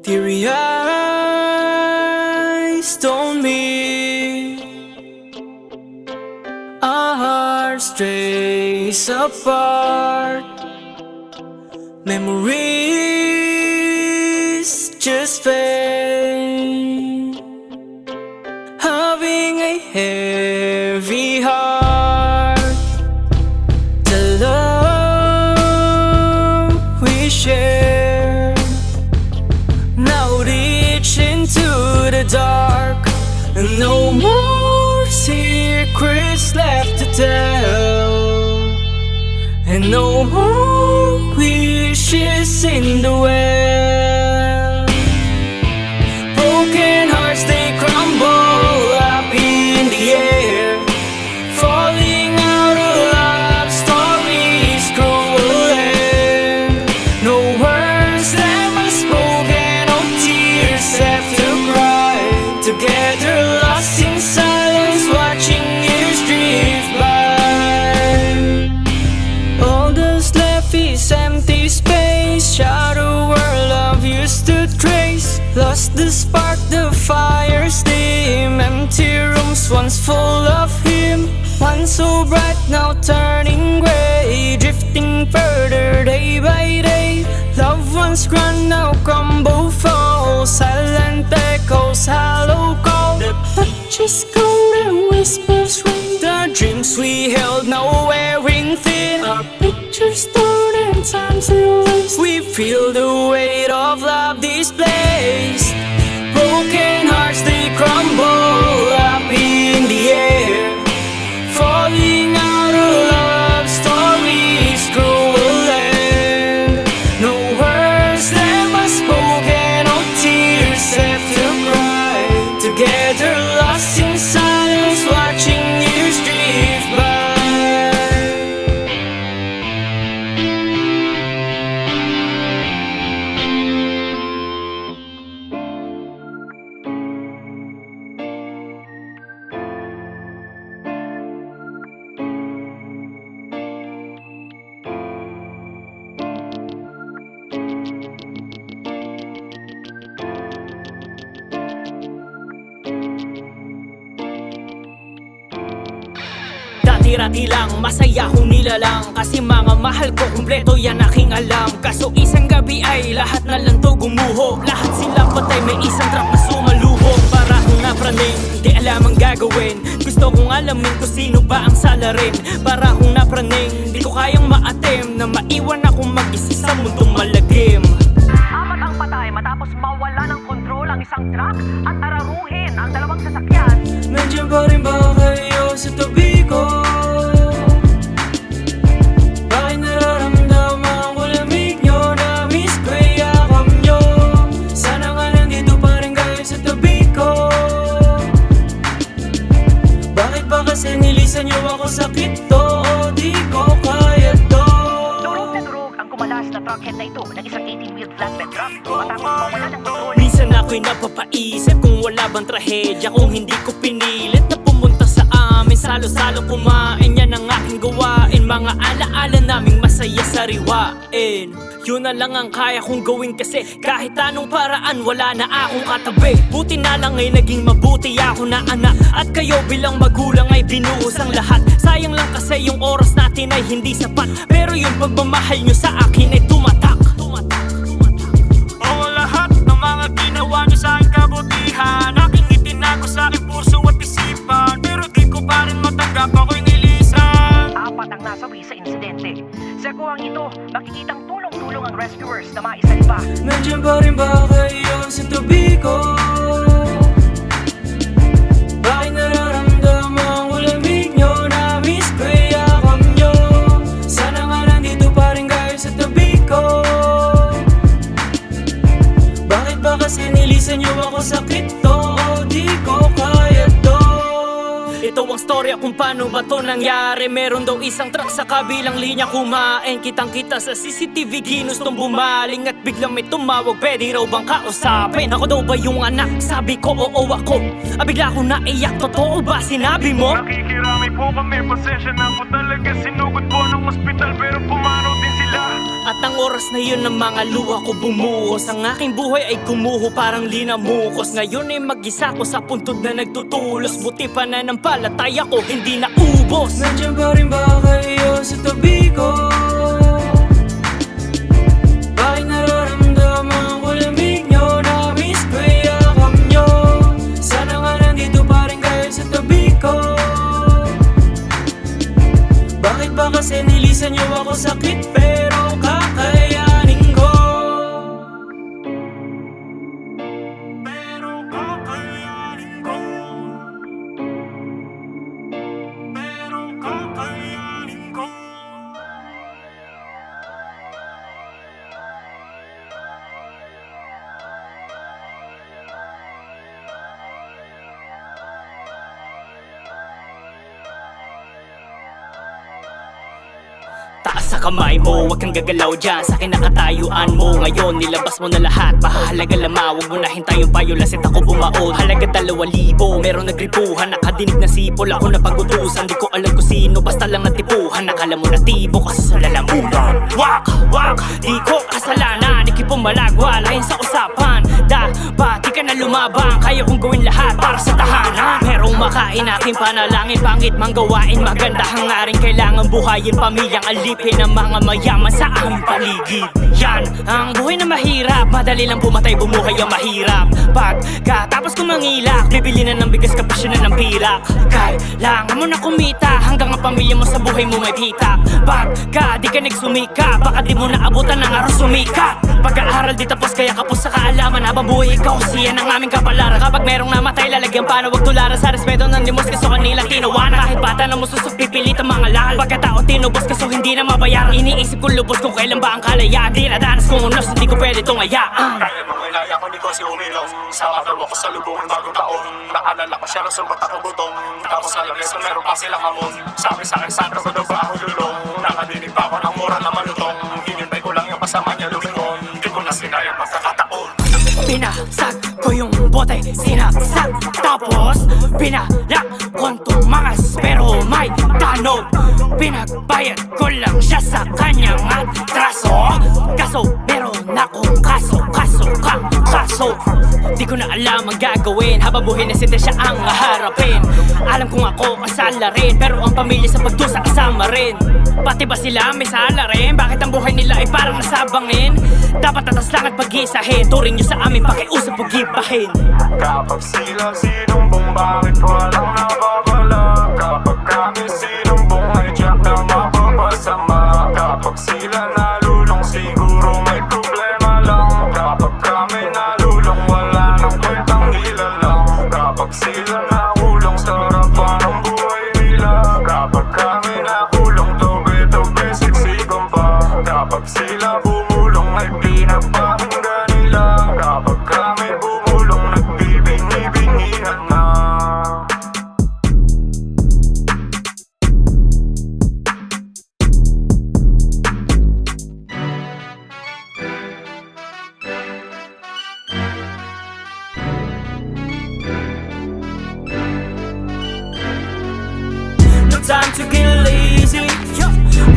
Teary eyes told me our hearts strays apart. Memories just fade, having a heavy heart. The love we shared now reach into the dark, and no more secrets left to tell, and no more wishes in the well. Broken hearts, they crumble up in the air, falling out of love stories, cruel end. No words ever spoken, no tears left to cry. Together lost in silence, watching years drift by. All that's left is empty space, shadow where love used to trace. Lost the spark, the fire's dim, empty rooms once full of him. Once so bright, now turning gray, drifting further day by day. Loved ones gone, now crumble, fall, silent echoes, hollow call. The touches cold and whispers ring. The dreams we held now wearing thin, our pictures torn and time's erased. We feel the weight of love displaced. Broken hearts, they crumble up in the air, falling out of love stories, cruel end. No words ever spoken, no tears left to cry. Together lost in silence, watching years drift by. Dati-rati lang, masaya kong nilalang, kasi mga mahal ko kumpleto yan aking alam. Kaso isang gabi ay lahat na lang to gumuho, lahat sila patay, may isang trap na sumaluho. Para akong napraning, di alam ang gagawin. Gusto kong alamin kung sino ba ang salarin. Para akong napraning, di ko kayang maatim na maiwan akong mag-isa sa mundong malagim. Apat ang patay matapos mawala ng kontrol ang isang truck at araruhin ang dalawang sasakyan. Nandiyan pa rin ba kayo sa tabi ko? Bakit nararamdaman ko lamig nyo? Na-miss ko yakap nyo. Sana nga nandito pa rin kayo sa tabi ko. Bakit ba kasi nilisan nyo ako sakit to? O di ko kaya to. Durog na durog ang kumalas na truckhead na ito ng isang 18-wheel flatbed truck matapos mawala ng kontrol. Minsan ako'y napapaisip kung wala bang trahedya, kung hindi ko pinilit na pumunta sa amin. Salo-salo kumain, yan ang aking gawain. Mga alaala naming masaya sariwain. Yun na lang ang kaya kong gawin, kasi kahit anong paraan wala na akong katabi. Buti na lang ay naging mabuti ako na anak, at kayo bilang magulang ay binuhos ang lahat. Sayang lang kasi yung oras natin ay hindi sapat, pero yung pagmamahal nyo sa akin ay tumatak. Ang lahat ng mga ginawa nyo sa aking kabutihan, aking itinago sa aking puso at isipan, pero di ko pa rin matanggap ako'y nilisan. Apat ang nasawi sa insidente. Sa kuwang ito, makikitang tulong-tulong ang rescuers na maisalba. Nandiyan pa rin ba kayo sa tabi ko? Bakit nararamdaman ko lamig nyo? Na-miss ko yakap nyo. Sana nga nandito pa rin kayo sa tabi ko. Bakit ba kasi nilisan nyo ako sakit to? O di ko kaya to. Ito ang storya kung paano ba to nangyari. Meron daw isang truck sa kabilang linya kumain. Kitang-kita sa CCTV, ginustong bumaling, at biglang may tumawag, pwede raw bang kausapin? Ako daw ba yung anak? Sabi ko oo ako. Bigla ko naiyak, totoo ba sinabi mo? Nakikirami po kami, pasensya na po talaga. Sinugod po ng ospital pero pumanaw din sila. At ang oras na yun ng mga luha ko bumuhos. Ang aking buhay ay gumuho parang linamukos. Ngayon ay mag-isa ko sa puntod na nagtutulos. Buti pananampalataya ko hindi naubos. Nandiyan pa rin ba kayo sa tabi ko? Bakit nararamdaman ko lamig nyo? Na-miss ko yakap nyo. Sana nga nandito pa rin kayo sa tabi ko. Bakit ba kasi nilisan nyo ako sakit pero kakayanin ko? Pero kakayanin ko. Pero kakayanin ko. Taas sa kamay mo, wag kang gagalaw dyan sa kinakatayuan mo. Ngayon, nilabas mo na lahat, pahalaga lama. Huwag mo na hintayong payo, lasit ako bumaon. Halaga 2,000, meron nagripuhan. Nakadinig na sipol, ako na pag-utusan. Di ko alam kung sino, basta lang natipuhan. Nakala mo na tibo kasi sa lalamunan. Wak, wak, di ko kasalanan. Ikipumalagwalain sa usapan. Dapat di ka na lumabang, kaya kong gawin lahat para sa tahanan. Merong makain, aking panalangin. Pangit mang gawain, maganda hangarin. Kailangan buhayin pamilyang alipin ng mga mayaman sa aming paligid. Yan ang buhay na mahirap, madali lang pumatay, bumuhay ang mahirap. Pagkatapos ko mangilak, bibili na ng bigas, kapasyon na ng pilak. Kailangan mo na kumita, hanggang ang pamilya mo sa buhay mo may pita. Pagka di ka nagsumika, baka di mo naabutan ng araw sumika. Pag-aaral di tapos, kaya kapos sa kaalaman. Habang buhay ikaw, siya ng aming kapalaran. Kapag merong namatay, lalagyan pa na wag tularan. Sa respeto ng limos, kaso kanilang tinawanan. Kahit bata na mususok, pipilit ang mga lakal. Pagkatao tinubos, kaso hindi na mabayaran. Iniisip ko lubos kung kailan ba ang kalayaan. Dinadanas kong unos, hindi ko pwede itong hayaan. Kaya mo ilaya ko, di ko si umilong. Sa matalo ko sa lubong ng bagong taon. Naalala ko siya, rasulbat ako butong. Tapos sa lamesa, meron pa silang hamon. Sabi sa akin, saan ko daw ba ako lulong? Nakadinig pa ako ng mura na malutong. Hinintay ko lang yung kasama niya lumingon. Di ko na sinayang magkakataon. Pinasag ko yung bote, sinasag. Tapos pinalak kong tumangas, pero may tanog. Pinagbayad ko lang siya sa kanyang atraso. Kaso meron akong kaso. Di ko na alam ang gagawin, habang buhay na siya ang harapin. Alam kong ako ang sala rin, pero ang pamilya sa pagdusa kasama rin. Pati ba sila may sala rin? Bakit ang buhay nila ay parang nasabangin? Dapat tatas lang at pag-isahin, turing nyo sa amin pakiusap o gibahin. Kapag sila sinumbong, bakit walang nakabala? Kapag kami sinumbong, may jack na mapapasama. Kapag sila nalulong, siguro may problema lang. Kapag kami nalulong, wala nang kwentang ilalang. Kapag sila nakulong, sarap pa ng buhay nila. Kapag kami nakulong, tobe-tobe, siksikan pa. Kapag sila bumulong, ay pinagpakinggan nila. Kapag kami bumulong, nagbibingi-bingihan na. No time to get lazy,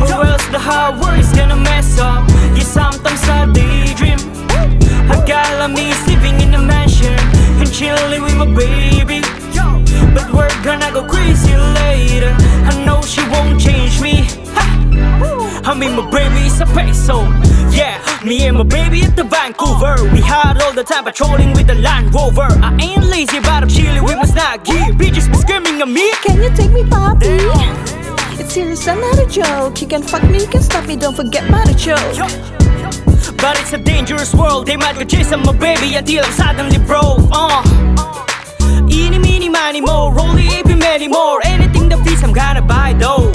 or else the hard work is gonna mess up. Yeah, sometimes I daydream. I got me sleeping in a mansion and chilling with my baby. But we're gonna go crazy later. I know she won't change me. I mean my baby is a peso. Yeah, me and my baby at the Vancouver. We had all the time patrolling with the Land Rover. I ain't lazy but I'm chilling with my snaggy. Bitches be screaming at me. Can you take me, papi? It's serious, I'm not a joke. You can fuck me, you can stop me, don't forget about the joke. But it's a dangerous world, they might go chasing my baby until I'm suddenly broke. Eeny, meeny, miny, mo, rolly, apey, many more. Anything that fits, I'm gonna buy though.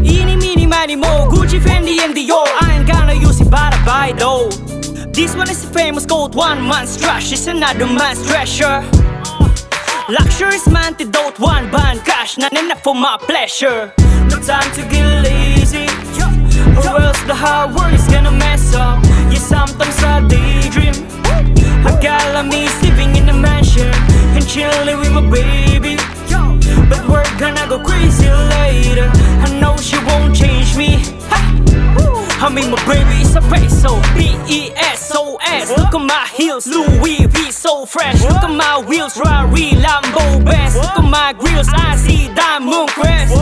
Eeny, meeny, miny, mo, Gucci, Fendi, and Dior. I ain't gonna use it, but I buy though. This one is a famous gold, one man's trash is another man's treasure. Luxury's my antidote, one band cash, not enough for my pleasure. No time to get lazy, or else the hard work is gonna mess up. Yeah, sometimes I daydream. I got me sleeping in a mansion and chilling with my baby. But we're gonna go crazy later. I know she won't change me. I mean my baby is a pet. SOS. Look at my heels, Louis V so fresh. Look at my wheels, Rari Lambo best. Look at my grills, I see Diamond Crest.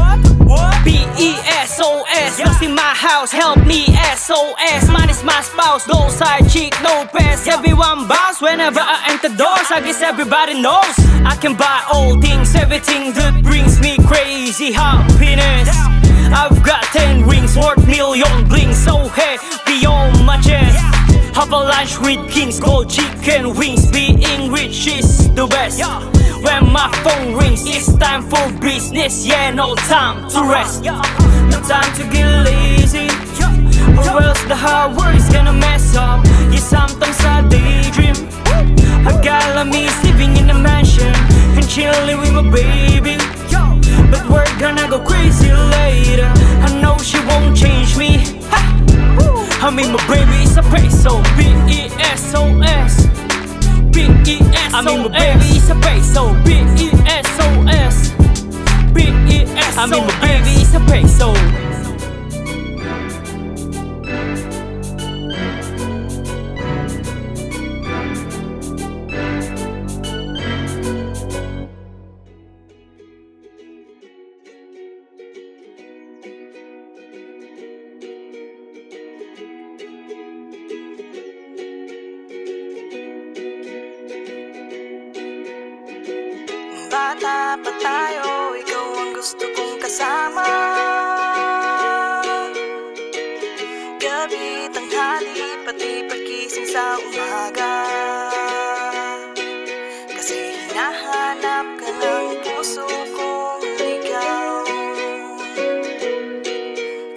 PESOS, lost in my house, help me SOS. Man is my spouse, no side chick, no pest. Everyone bounce whenever I enter doors. I guess everybody knows I can buy all things, everything that brings me crazy happiness. I've got 10 rings, worth million blings, so heavy on my chest. Have a lunch with kings, gold chicken wings. Being rich is the best. When my phone rings, it's time for business. Yeah, no time to rest. No time to get lazy, or else the hard work is gonna mess up. Yeah, sometimes I daydream. I got la me living in a mansion and chilling with my baby. But we're gonna go crazy later. I know she won't change me. I mean my baby is a peso. PESOS. PESOS. I mean my baby is a peso. PESOS. PESOS. I mean my baby is a peso. Bata pa tayo, ikaw ang gusto kong kasama. Gabi, tanghali, pati pagkising sa umaga. Kasi hinahanap ka ng puso kong ikaw.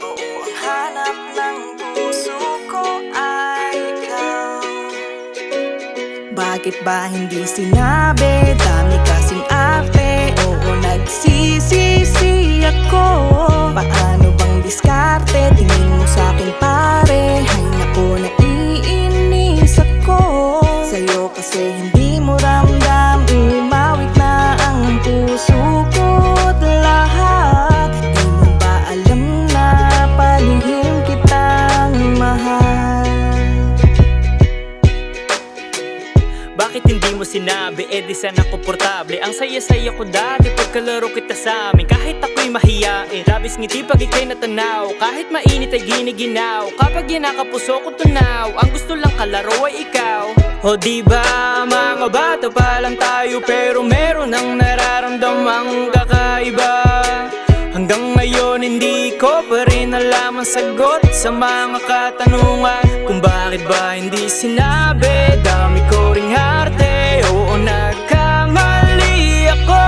Oo, ang hanap ng puso ko ay ikaw. Bakit ba hindi sinabi? Dami kasing arte. Oo, nagsisisi ako. Paano bang diskarte? Tingin mo sa'kin pare. Hay naku, naiinis ako sa'yo kasi hindi mo ramdam. Umawit na ang puso ko't lahat. Di mo ba alam na palihim kitang mahal? Bakit hindi mo sinabi? Eh di sana komportable. Ang saya-saya ko dati pagkalaro kita sa amin. Kahit ako'y mahiyain, labis ngiti pag ika'y natanaw. Kahit mainit ay giniginaw, kapag yan nakapuso ko tunaw. Ang gusto lang kalaro ay ikaw. O diba mga bata pa lang tayo, pero meron ang nararamdamang kakaiba. Hanggang ngayon hindi ko pa rin alam ang sagot sa mga katanungan. Kung bakit ba hindi sinabi? Dami ko ring arte. Oo, nagkamali ako.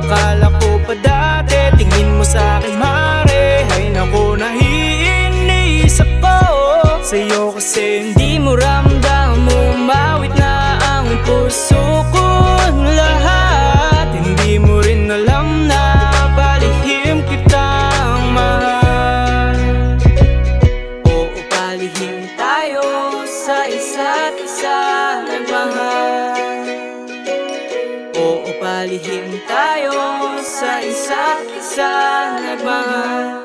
Kala ko pa dati, tingin mo sa'kin mare. Ay naku, nahiinis ako sa'yo kasi hindi mo ramdam. Umawit na ang puso ko lahat. Hindi mo rin alam na palihim kitang mahal. Oo, palihim tayo sa isa't isa nagmahal. Oo, palihim tayo sa isa't isa nagmahal.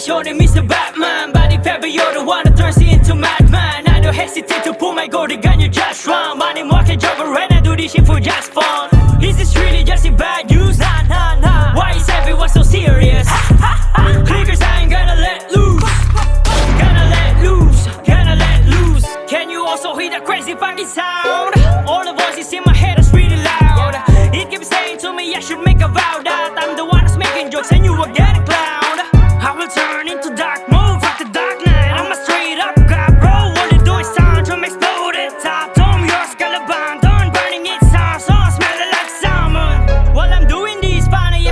Your name is the Batman, but if ever you're the one that turns you into madman, I don't hesitate to pull my golden gun, you just run. Money market jobber and I do this shit for just fun. Is this really just a bad news? Nah, nah, nah. Why is everyone so serious? Clickers, I ain't gonna let loose. Gonna let loose, gonna let loose. Can you also hear that crazy fucking sound? All the voices in my head is really loud. It keeps saying to me I should make a vow that I'm the one that's making jokes and you are getting clowned. I will turn into dark mode, fuck the dark night. I'm a straight up god, bro. All they do is time to explode it. Top dome, your skull abandoned, burning its sound, so I smell it like salmon. While I'm doing this, funny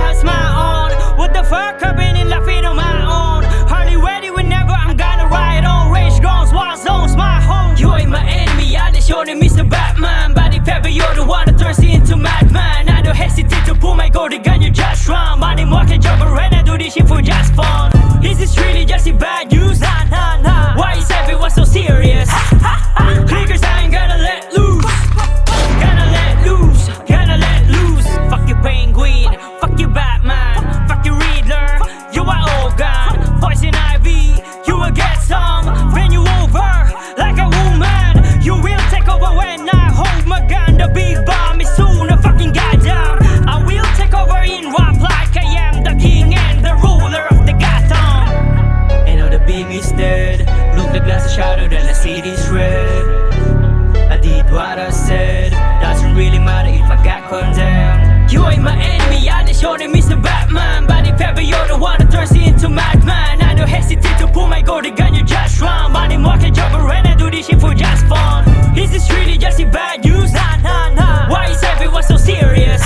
Batman. But if ever you're the one that turns me into madman, I don't hesitate to pull my golden gun, you just run. Money market jobber and I do this shit for just fun. Is this really just a bad news? Nah, nah, nah. Why is everyone so serious?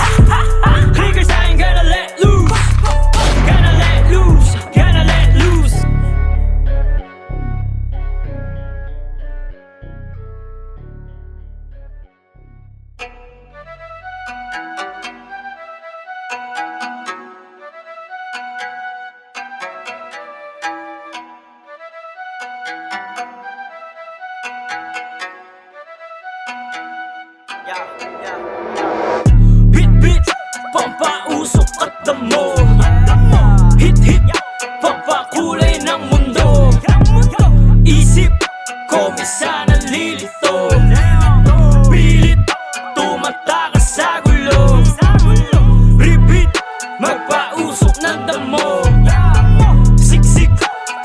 Clickers, I ain't gonna let loose. Gonna let loose, gonna let loose. Bit bit, pampausok at damo. Hit hit, pampakulay ng mundo. Isip ko minsan nalilito. Pilit, tumatakas sa gulo. Repeat, magpausok ng damo. Siksik,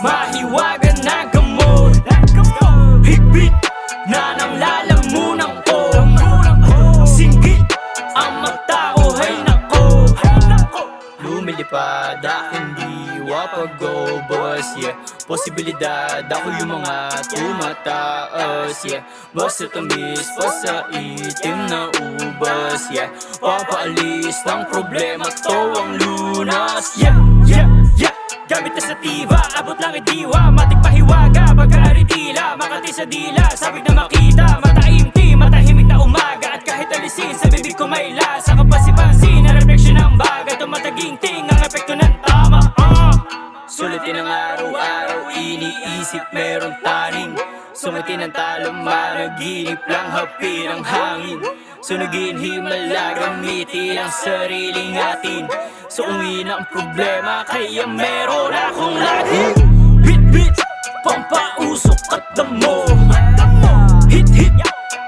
mahiwagan ng gamot. Higpit, na nang lalamunan ko. Singgit, ang mata ko, hay nako. Lumilipad aking diwa pag-obos, yeah. Posibilidad ako yung mga tumataas, yeah. Basta tamis pa sa itim na ubas, yeah. Papaalis ng problema to ang lunas, yeah, yeah, yeah. Gamit na sa tiba, abot lang diwa. Matik pahiwaga, pagka-aritila. Makati sa dila, sabik na makita. Mataimtim, matahimik na umaga. At kahit alisin, sa bibig ko may lasa. Kapasipansin, na refleksyon ng baga. Tumataginting ang epekto ng tama. Sulitin ang araw-araw, iniisip merong taning. Sungitin ang talama, naginip lang hapi ng hangin. Sunugin himala, gamitin ang sariling atin. Suungin ang problema, kaya meron akong lagi. Bit bit, pampausok at damo. Hit hit,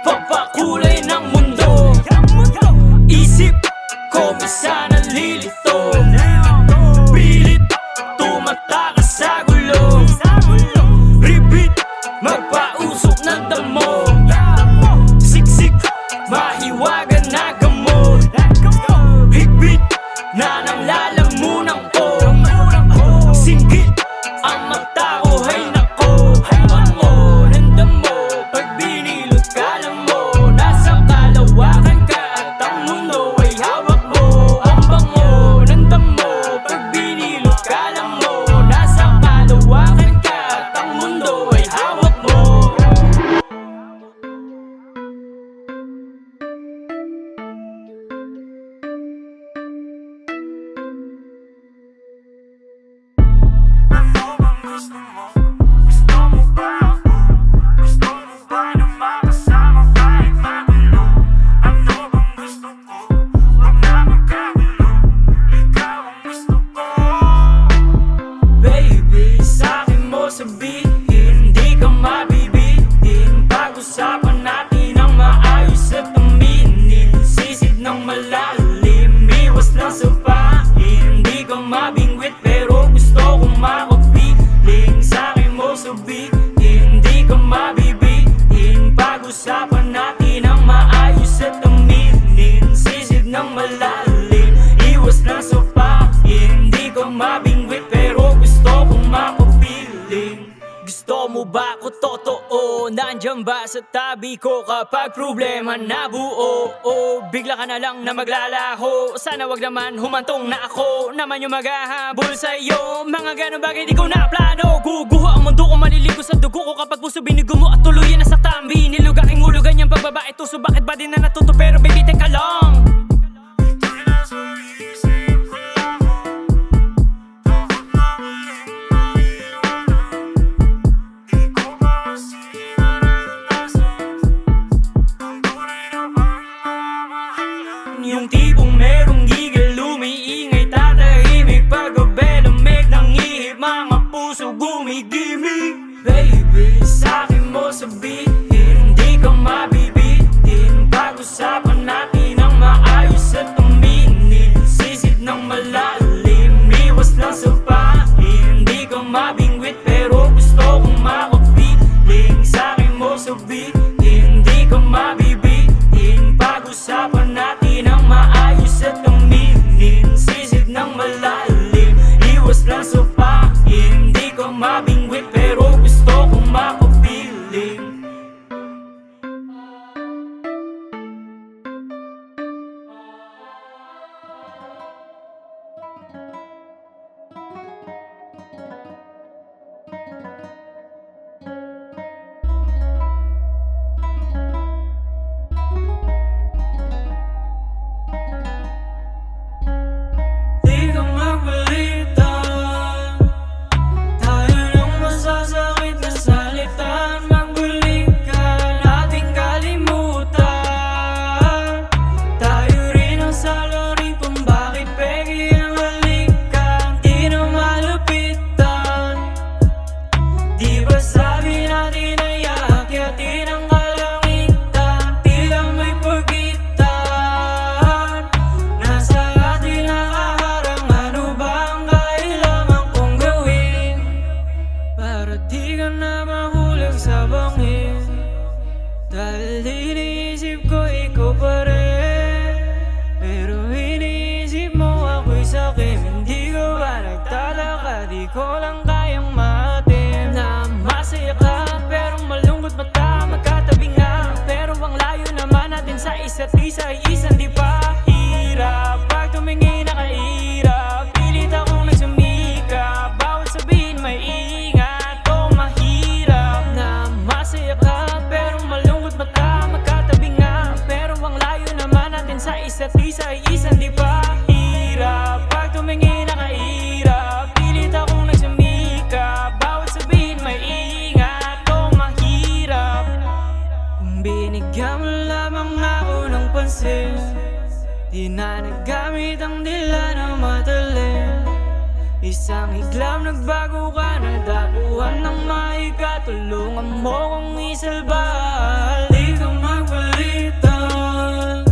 pampakulay ng mundo. Isip ko minsan nalilito. Pilit, tumatakas sa gulo. Repeat, magpausok ng damo. Siksik, mahiwagan na gamot. Higpit, na nang lalamunan ko. Singgit, ang mata ko, hay nako. Bango ng damo, pag binilot ka lang mo. Nasa kalawakan ka at ang mundo ay hawak mo. Ang bango ng damo, pag binilot ka lang mo. Nasa kalawakan ka at ang mundo ay hawak mo. Ano bang gusto mo? Gusto mo ba ako? Gusto mo ba na makasama kahit magulo? Ano bang gusto ko? Huwag na magkagulo. Ikaw ang gusto ko. Baby, sa'kin mo sabihin, di ka mabibitin. Pag-usapan natin ang maayos at aminin. Sisid ng malalim, iwas lang sa pain. Di ka mabingwit pero gusto kong makapiling. Sa'kin mo sabihin, di ka mabibitin. Pag-usapan natin ang maayos at aminin. Sisid ng malalim, iwas lang sa pain. Di ka mabingwit pero gusto kong makapiling. Gusto mo ba ko totoo? Nandyan ba sa tabi ko kapag problema na buo? O bigla ka na lang na maglalaho. Sana wag naman humantong na ako naman yung maghahabol sa'yo. Mga ganong bagay di ko na plano. Guguho ang mundo ko, maliligo sa dugo ko kapag puso binigo mo at tuluyan na sa tambi. Nilug aking ulo, ganyan pagbabae tuso. Bakit ba di na natuto pero baby teka lang. Ito'y nasa isip ko ako. Takot na muling maiwanan. Di ko ba kasi naranasan ang tunay na pagmamahalan. Yung tipong merong gigil, umiingay, tatahimik. Paggabi lamig ng ihip, mga puso gumigimik. Baby, sa'kin mo sabihin, di ka mabibitin. Pag-usapan natin ang maayos at aminin. Sisid ng malalim, iwas lang sa pain. Di ka mabingwit pero gusto kong makapiling. Sa'kin mo sabihin, di ka mabibitin. Pag-usapan natin ang maayos at aminin. Sisid ng malalim, Di ko lang kayang matin na masaya ka pero malungkot mata. Magkatabi nga pero ang layo naman natin sa isa't isa ay isang di pa hirap. Pag tumingin nakahirap, pilit akong nagsumikap. Bawat sabihin may ingat o mahirap na masaya ka pero malungkot mata. Magkatabi nga pero ang layo naman natin sa isa't isa ay isang di pa hirap. Pag tumingin nakahirap, pilit akong nagsumikap. Bawat sabihin may ingat o mahirap. Kung binigyan mo lamang ako ng pansin, di na nagamit ang dila na matalim. Isang iglap nagbago ka na dapuhan ng maika. Tulungan mo kong isalba, halik kang magpalitan.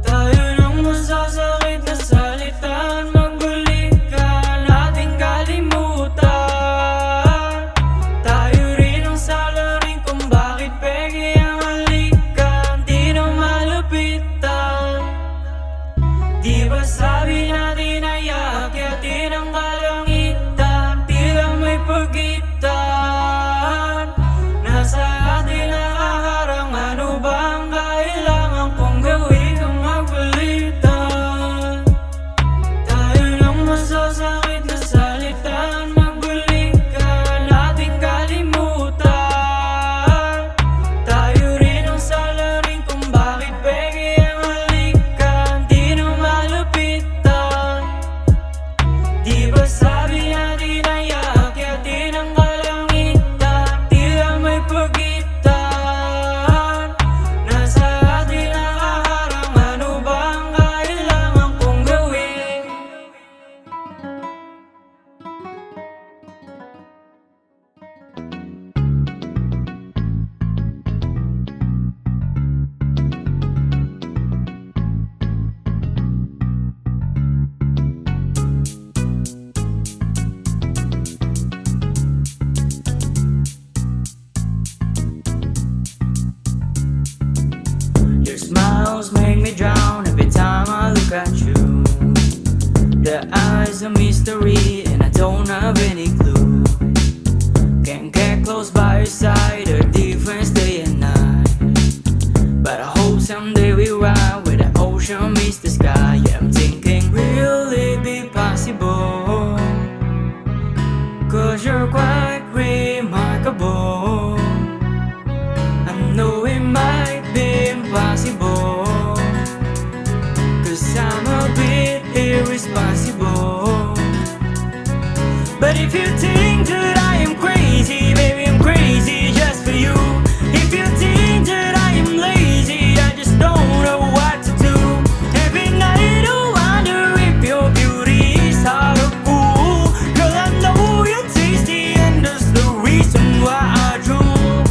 Tayo ng masasakit na salitan, magbalikan nating kalimutan. Tayo rin ang salarin kung bakit peke ang halikan, di na malapitan. Di ba sabi natin ay aakyatin ang kalangitan, tila may pagitan. Nasa atin nakaharang, ano ba ang kailangan kong gawin kung magpalitan? Tayo ng masasakit na salitan, magbalikan nating kalimutan. Tayo rin ang salarin kung bakit peke ang halikan, di na malapitan. Di ba sabi natin ay aakyatin ang kalangitan, tila may pagitan. Nasa atin nakaharang, ano ba ang kailangan kong gawin? Your smiles make me drown every time I look at you. The eyes a mystery and I don't have any clue. Can't get close by your side, a difference day and night. But I hope someday we ride where the ocean meets the sky. Yeah, I'm thinking, will it be possible? Cause you're quite remarkable. I know it might be impossible, cause I'm a bit irresponsible. But if you think that I am crazy, baby I'm crazy just for you. If you think that I am lazy, I just don't know what to do. Every night I wonder if your beauty is hard or cool. Girl, I know you're tasty and that's the reason why I drool.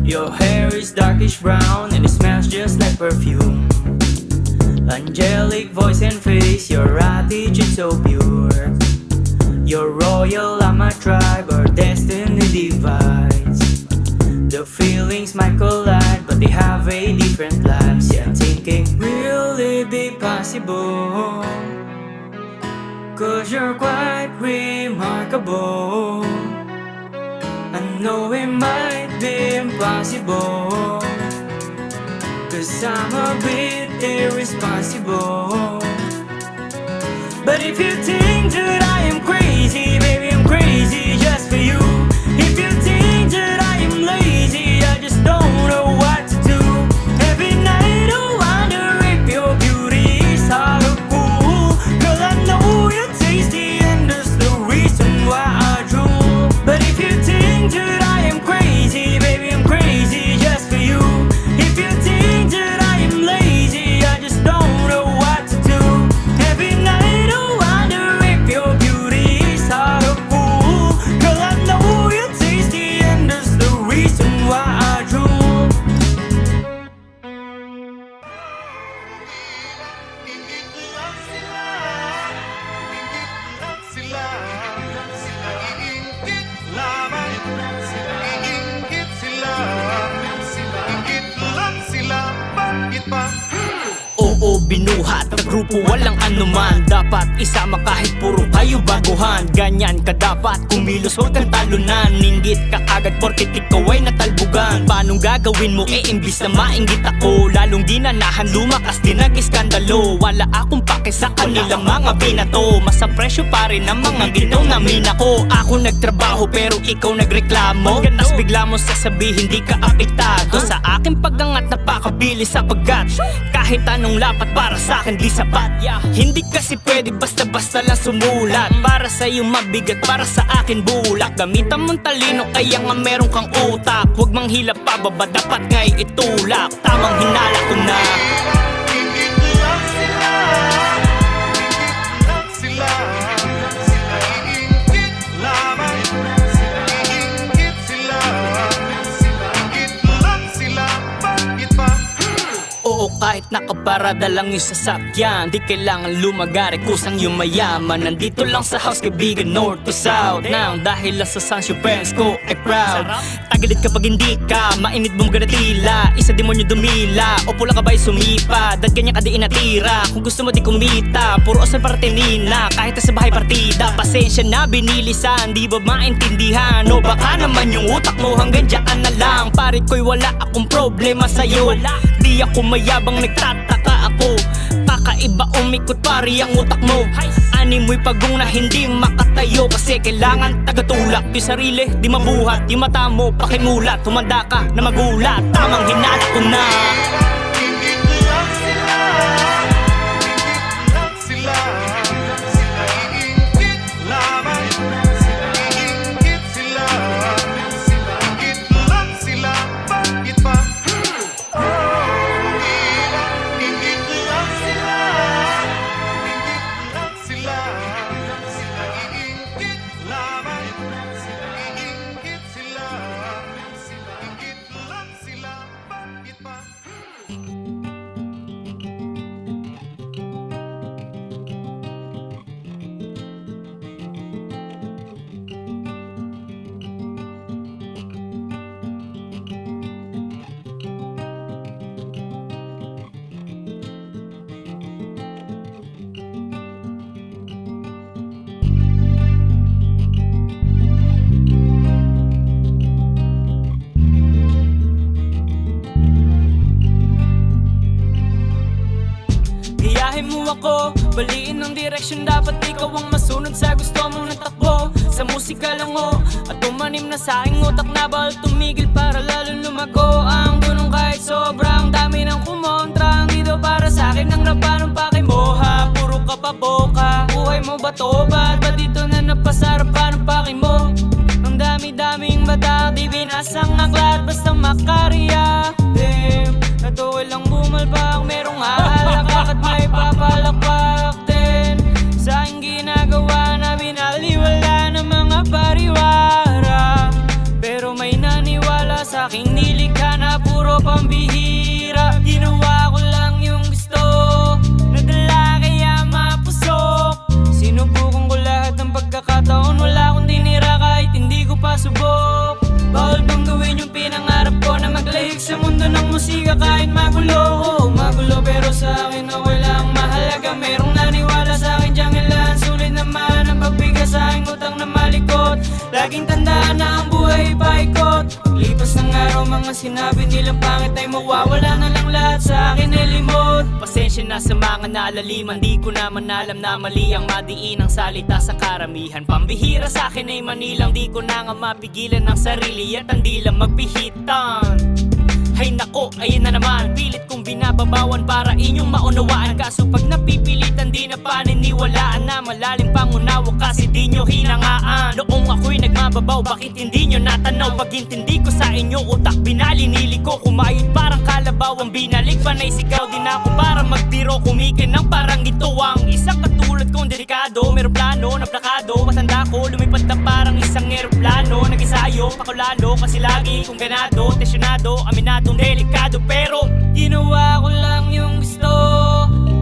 Your hair is darkish brown and it smells just like perfume. Angelic voice and face, your attitude so pure. You're royal, I'm a tribe, our destiny divides. The feelings might collide, but they have a different lives. Yeah, I'm thinking, will it be possible? Cause you're quite remarkable. I know it might be impossible, cause I'm a bit irresponsible. But if you think that I am crazy, baby I'm crazy just for you. If you think that I am lazy, I just don't know what to do. Every night I wonder if your beauty is hard or cool. Girl, I know you're tasty and that's the reason why I drool. But if you think that I am crazy, baby I'm crazy just for you. If you think that I am lazy, I just don't know what to do. Every night I wonder binuhat na grupo walang anuman. Dapat isama kahit puro kayo baguhan. Ganyan ka dapat kumilos, huwag kang talunan. Ninggit ka agad porket ikaw ay natalbugan. Paanong gagawin mo imbis na mainggit ako? Lalong dinanahan, lumakas din nag-iskandalo. Wala akong pake sa kanilang mga binato. Mas sa presyo pa rin ang mga ginaw na minako. Ako nagtrabaho pero ikaw nagreklamo. Tas bigla mo sasabihin di ka apektado sa aking pagangat, napakabilis sapagkat kahit anong lapat para sa akin di sapat. Hindi kasi pwede basta-basta lang sumulat. Para sa'yo mabigat, para sa akin bulak. Gamitan mong talino kaya nga meron kang utak. Huwag mang hilap pababa, dapat nga'y itulak. Tamang hinala ko na. Oo, kahit nakaparada lang yung sasakyan, di kailangan lumagari kusang yung mayaman. Nandito lang sa house, kaibigan, north to south. Nang dahil lang sa sans yung parents ko ay proud. Tagilid kapag hindi ka, mainit bumagana tila. Isa demonyo dumila, o pula ka ba'y sumipa? Dad kanya ka di inatira, kung gusto mo di kumita. Puro osan para tinina, kahit sa bahay partida. Pasensya na binilisan, di ba maintindihan? O baka naman yung utak mo hanggang dyan na lang. Pare ko'y wala akong problema sa'yo. Di ako mayabang, nagtataka ako. Kakaiba umikot pari ang utak mo. Ani mo'y pagong na hindi makatayo. Kasi kailangan tagatulak yung sarili, di mabuhat. Yung mata mo pakimulat, tumanda ka na magulat. Tamang hinala ko na. Gayahin mo ako, baliin ang direksyon. Dapat ikaw ang masunod sa gusto mong natakbo. Sa musika lang o, at tumanim na sa aking utak na bawal tumigil para lalo lumago. Ang gunong kahit sobrang dami ng kumontra. Ang dito para sa akin ang rapanong pakimoha. Puro ka pa boka, buhay mo ba to? Ba't ba dito na napasarapan ang paki mo? Ang dami-daming mata, di binasang aklat, basta makarya. Damn, natukoy lang bumalbak, merong hahalakak at may papalakpak din. Sa aking ginagawa na binaliwala ng mga pariwara. Pero may naniwala sa aking nilikha na puro pambihira. Ginawa ko lang yung gusto, nadala kaya mapusok. Sinubukan ko lahat ng pagkakataon, wala akong tinira kahit hindi ko pa subok. Bawal bang gawin yung pinangarap ko na maglahig sa mundo ng musika kahit magulo? Oo, magulo pero sa akin okay lang, mahalaga. Merong naniwala sa akin diyang ilan. Sulit naman ang pagbigas sa aking utang na malikot. Laging tandaan na ang buhay paikot. Paglipas ng araw, mga sinabi nilang pangit ay mawawala na lang lahat sa akin ay limot. Pasensya na sa mga nalaliman, di ko naman alam na mali ang madiin ang salita sa karamihan. Pambihira sa akin ay manilang, di ko na nga mapigilan ng sarili at hindi lang magpihitan. Hay nako, ayun na naman, pilit kong binababawan para inyong maunawaan. Kaso pag napipilitan di na paniniwalaan na malalim pangunawa kasi di nyo hinangaan. Noong ako'y nagmababaw, bakit hindi nyo natanaw? Pag intindi ko sa inyo, utak binalinili ko. Kumayod parang kalabaw, ang binalik panay sigaw. Din ako para magbiro, kumikin ng parang ito. Ang isang katulad kong delikado, meron plano na plakado. Matanda ko, lumipad na parang isang eroplano. Nag-isayo, pakulalo, kasi lagi kong ganado. Tesyonado, aminadong delikado. Pero ginawa ko lang yung gusto,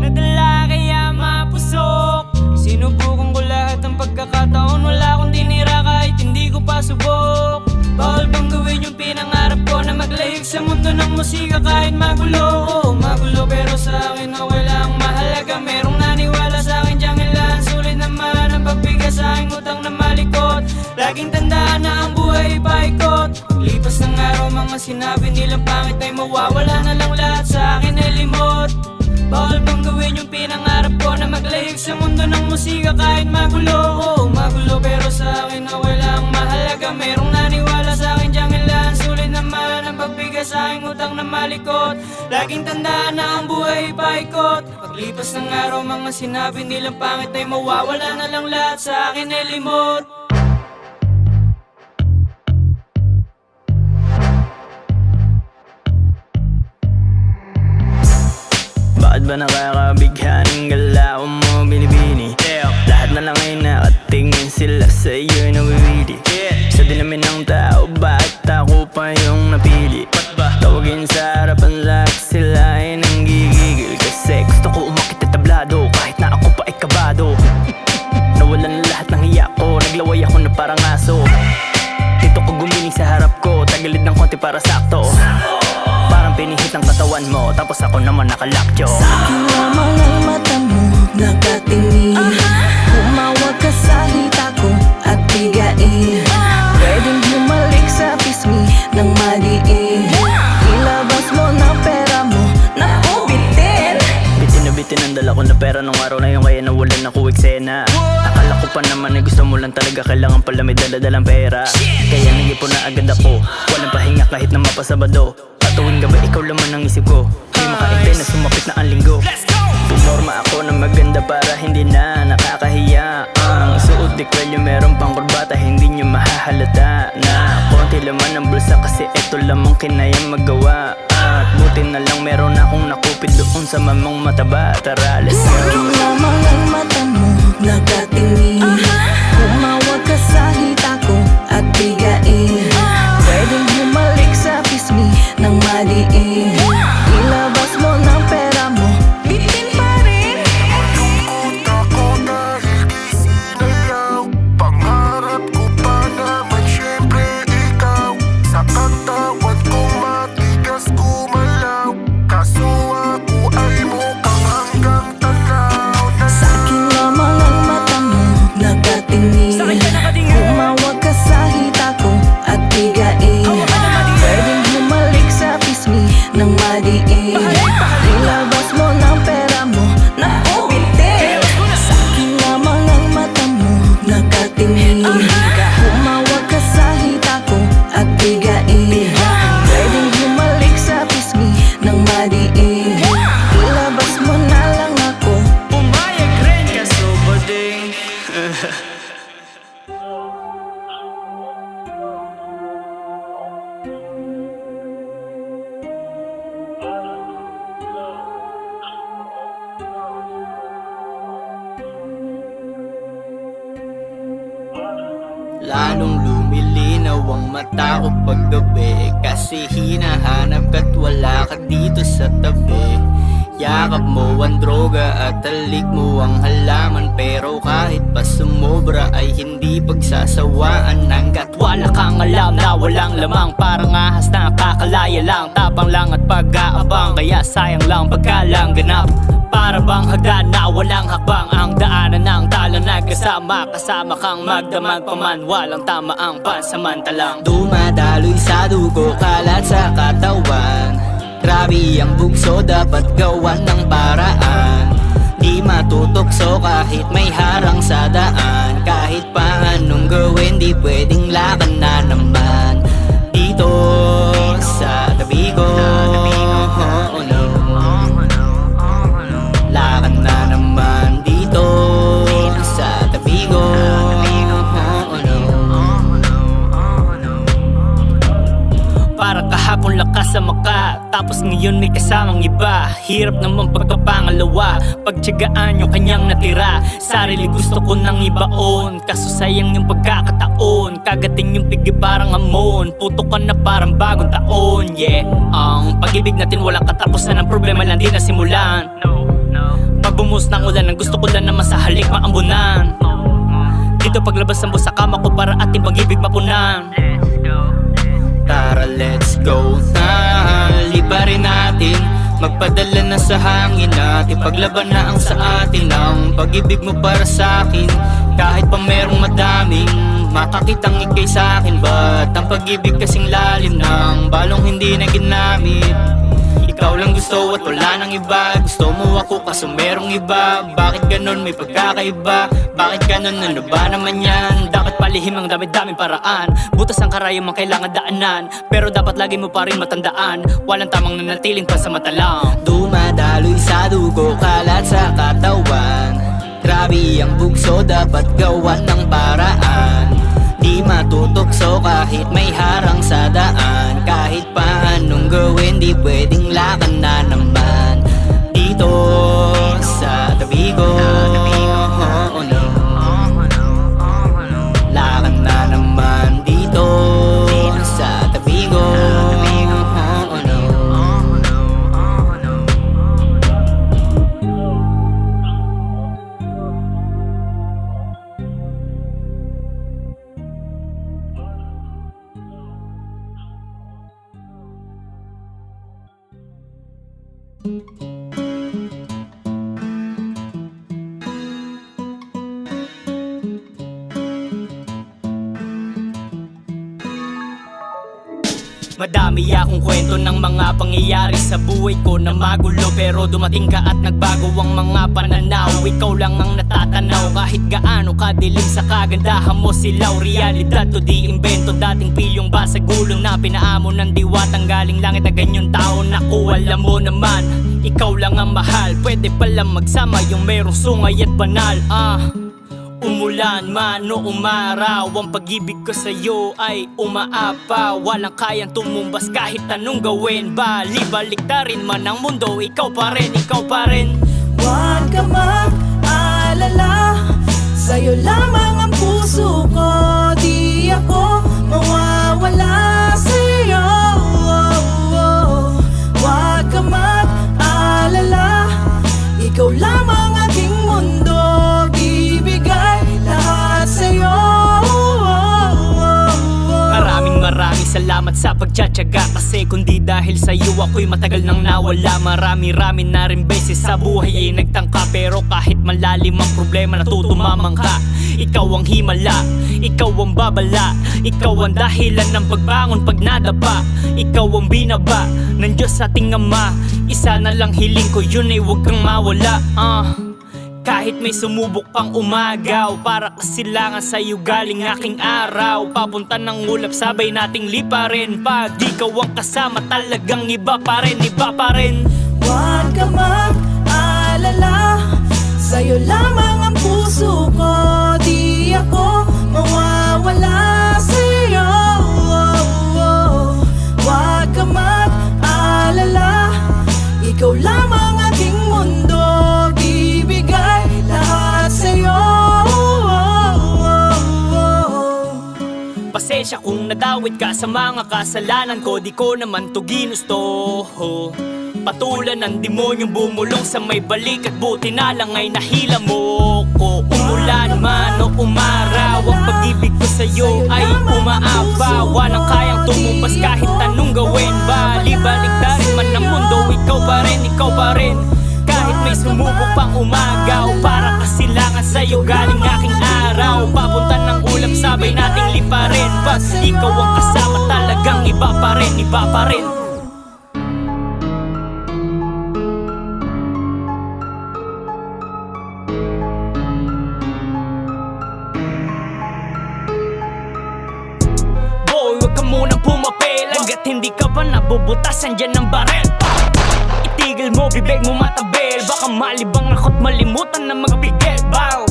nadala kaya mapusok. Sinubukan ko lahat ng pagkakataon, wala akong tinira kahit hindi ko pa subok. Bawal bang gawin yung pinangarap ko na maglahig sa mundo ng musika kahit magulo? Oo, magulo pero sa akin okay lang, mahalaga. Merong naniwala sa'kin diyang ilan. Sulit naman ang pagbigay sa'king utang na malikot. Laging tandaan na ang buhay paikot. Lipas ng araw, mga sinabi nilang pangit ay mawawala na lang lahat sa akin ay limot. Bawal bang gawin yung pinangarap ko na maglahig sa mundo ng musika kahit magulo. Oo, magulo pero sa akin na walang mahalaga. Merong naniwala sa akin diyang ilan. Sulit naman ang pagbigay sa aking utang na malikot. Laging tandaan na ang buhay paikot. Paglipas ng araw, mga sinabi nilang pangit ay mawawala na lang lahat sa akin ay limot. Bakit ba nakakabighaning galaw mo binibini? Lahat na lang ay nakatingin, sila sa'yo'y nawiwili. Sa dinamin ng tao, bakit ako pa yung napili? Tawagin sa harapan lahat, sila ay nanggigigil. Kasi gusto ko umakit at tablado, kahit na ako pa ay kabado. Nawalan na lahat ng hiya ko, naglaway ako na parang aso. Dito ko gumiling sa harap ko, tagilid ng konti para sakto. Parang pinihit ng katawan mo, tapos ako naman nakalakyo. Sa'kin lamang ang mata mo nakatingin. Humawag ka sa hita ko at bigain. Pwedeng bumalik sa pisngi ng maliin. Ilabas mo na pera mo, naku bitin. Bitin na bitin ang dala ko na pera nung araw na yun, kaya nawalan ako eksena. Akala ko pa naman ay gusto mo lang talaga, kailangan pala may dala-dalang pera. Kaya nag-ipon na agad ako, walang pahinga kahit na mapasabado. Tuwing gabi ikaw laman ang isip ko, di makaintay na sumapit na ang linggo. Pumorma ako na maganda para hindi na nakakahiya. Ang suot di kwelyo meron pang kurbata, hindi nyo mahahalata na konti laman ang bulsa kasi eto lamang kinayang magawa. At buti na lang meron akong nakupit doon sa mamang mataba. Tara, let's go. Sa'kin lamang ang mata mo nakatingin. Humawag ka sa hita ko at bigain. Pwedeng bumalik sa pisngi ng maliin. Ilabas mo ng pera mo, bitin pa rin. Malungkot ako dahil di sinayaw. Pangarap ko pa naman syempre ikaw. Sa katawan ko matigas gumalaw. Kaso ako ay mukhang hanggang tanaw na. Sa'kin lamang ang mata mo nakatingin. Humawag ka sa hita ko at bigain. Pwedeng bumalik sa pisngi ng maliin. Ilabas mo ng pera mo, naku bitin. Sa'kin lamang ang mata mo nakatingin. Humawag ka sa hita ko at bigain. Pwedeng bumalik sa pisngi ng maliin. Ilabas mo na lang ako. Pumayag rin kaso bading. Lalong lumilinaw ang mata ko paggabi, kasi hinahanap ka't wala ka dito sa tabi. Yakap mo ang droga at talik mo ang halaman, pero kahit pa sumobra ay hindi pagsasawaan. Hanggat wala kang alam na walang lamang, parang ahas na kakalaya lang. Tapang lang at pag-aabang, kaya sayang lang pagkalang ganap. Para bang hagdan na walang hakbang, ang daanan ng talo nagkasama. Kasama kang magdamag paman, walang tama ang pansamantalang. Dumadaloy sa dugo, kalat sa katawan. Grabe ang bugso, dapat gawan ng paraan. Di matutokso kahit may harang sa daan. Kahit pa anong gawin, di pwedeng laban na naman. Dito sa tabi ko, oh no. Lakan na naman dito sa tabi ko, oh no. Para kahapon lakas sa maka, tapos ngayon may kasamang iba. Hirap naman pagkapangalawa, pagtiyagaan yung kanyang natira. Sarili gusto ko nang ibaon, kaso sayang yung pagkakataon. Kagating yung pigi parang amon, puto ka na parang bagong taon. Yeah, ang pag-ibig natin walang katapusan, ang problema lang di nasimulan. Pag bumuhos ng ulan, ang gusto ko lang naman sa halik maambunan. Dito paglabas ng busa kama ko para ating pag-ibig mapunan. Tara let's go na, liparin natin Magpadala na sa hangin at ipaglaban na ang sa atin ang pag-ibig mo para sa akin. Kahit pa merong madaming makakitang ikay sa akin, ba't ang pag-ibig kasing lalim ng balong hindi na ginamit? Ikaw lang gusto at wala nang iba. Gusto mo ako kaso merong iba. Bakit ganon, may pagkakaiba? Bakit ganon, ano ba naman yan? Dapat palihim ang dami-daming paraan. Butas ang karayom ang kailangan daanan, pero dapat lagi mo pa rin matandaan, walang tamang nanatiling pansamatalang. Dumadaloy sa dugo, kalat sa katawan. Grabe ang bugso, dapat gawan ng paraan. Di matutokso kahit may harang sa daan. Kahit pa anong gawin, di pwedeng lakan na naman. Dito sa tabi ko, oh, no. Lakan na naman dito sa tabi ko, oh, no. Madami akong kwento ng mga pangyayari sa buhay ko na magulo, pero dumating ka at nagbago ang mga pananaw. Ikaw lang ang natatanaw kahit gaano kadilim sa kagandahan mo silaw. Realidad to di imbento, dating pilyong ba sa gulong na pinaamo ng diwatang galing langit na ganyong tao. Naku, alam mo naman, ikaw lang ang mahal. Pwede palang magsama yung merong sungay at banal. Umulan man o umaraw, ang pag-ibig ko sa'yo ay umaapaw. Walang kayang tumumbas kahit anong gawin. Balik-baliktarin man ang mundo, ikaw pa rin, ikaw pa rin. Huwag ka mag-alala, sa'yo lamang ang puso ko. Di ako mawawala sa'yo. Huwag ka mag-alala, ikaw lamang aking mundo. Ibigay lahat sa'yo. Maraming salamat sa pagtsatsaga, kasi kundi dahil sa'yo ako'y matagal nang nawala. Marami-rami na rin beses sa buhay ay nagtangka, pero kahit malalim ang problema natutumamang ka. Ikaw ang himala, ikaw ang babala, ikaw ang dahilan ng pagbangon pag nadapa. Ikaw ang binaba ng Diyos sa ating Ama. Isa na lang hiling ko, yun ay huwag kang mawala. Kahit may sumubok pang umagaw, para kasilangan sa'yo galing aking araw. Papunta ng ulap, sabay nating liparin. Pag ikaw ang kasama, talagang iba pa rin, iba pa rin. Huwag ka mag-alala, sa'yo lamang ang puso ko. Di ako mawawala sa'yo. Huwag ka mag-alala, ikaw lamang aking mundo. Ibigay lahat sa'yo. Pasensya kung nadawit ka sa mga kasalanan ko, di ko naman to ginusto. Patulan ng demonyong bumulong sa may balik, at buti na lang ay nahila mo ko. Umulan man o umaraw, ang pag-ibig ko sa'yo ay umaapaw. Walang kayang tumumbas kahit anong gawin. Balik-baliktarin man ang mundo, ikaw pa rin, ikaw pa rin. Kahit may sumubok pang umagaw, para kasilangan sa'yo galing aking araw. Papunta ng ulap, sabay nating liparin. Pag ikaw ang kasama, talagang iba pa rin, iba pa rin. Boy, huwag ka munang pumapel hanggat hindi ka pa nabubutasan dyan ng barel. Itigil mo, bibig mo matabel, baka malibang ako't malimutan na magpigil. Bow